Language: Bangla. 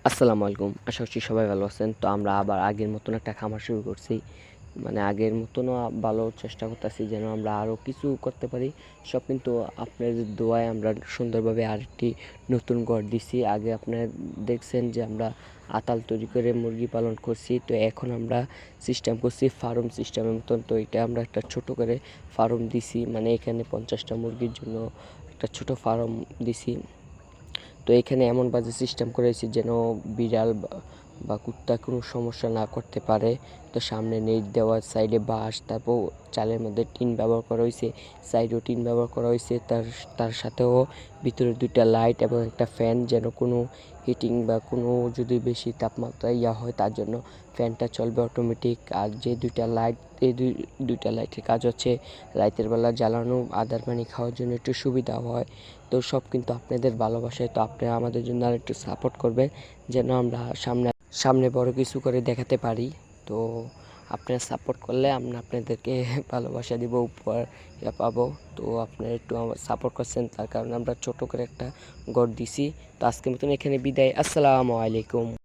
আসসালামু আলাইকুম। আশা করছি সবাই ভালো আছেন। তো আমরা আবার আগের মতন একটা খামার শুরু করছি। মানে আগের মতনও ভালো চেষ্টা করতেছি যেন আমরা আরও কিছু করতে পারি। সব কিন্তু আপনাদের দোয়ায় আমরা সুন্দরভাবে আরেকটি নতুন ঘর দিছি। আগে আপনারা দেখছেন যে আমরা আতাল তৈরি করে মুরগি পালন করছি। তো এখন আমরা সিস্টেম করছি ফার্ম সিস্টেমের মতন। তো এটা আমরা একটা ছোট করে ফার্ম দিছি। মানে এখানে 50টা মুরগির জন্য একটা ছোট ফার্ম দিছি। তো এখানে এমন বাজে সিস্টেম করেছি যেন বিড়াল বা কুত্তা কোনো সমস্যা না করতে পারে। তো সামনে নেট দেওয়া, সাইডে বাঁশ, তারপর চালের মধ্যে টিন ব্যবহার করা হয়েছে, সাইডেও টিন ব্যবহার করা হয়েছে। তার সাথেও ভিতরে 2টা লাইট এবং একটা ফ্যান, যেন কোনো হিটিং বা কোনো যদি বেশি তাপমাত্রা হয় তার জন্য ফ্যানটা চলবে অটোমেটিক। আর যে 2টা লাইট, এই 2টা লাইটের কাজ হচ্ছে রাতের বেলা জ্বালানো, আদার পানি খাওয়ার জন্য একটু সুবিধা হয়। তো সব কিন্তু আপনাদের ভালোবাসায়। তো আপনারা আমাদের জন্য আর একটু সাপোর্ট করবেন যেন আমরা সামনে বড় কিছু করে দেখাতে পারি। তো আপনারা সাপোর্ট করলে আমরা আপনাদেরকে ভালোবাসা দিব, উপহার পাবো। তো আপনারা একটু আমার সাপোর্ট করছেন, তার কারণে আমরা ছোট করে একটা ঘর দিছি। তো আজকের মতন এখানে বিদায়। আসসালামু আলাইকুম।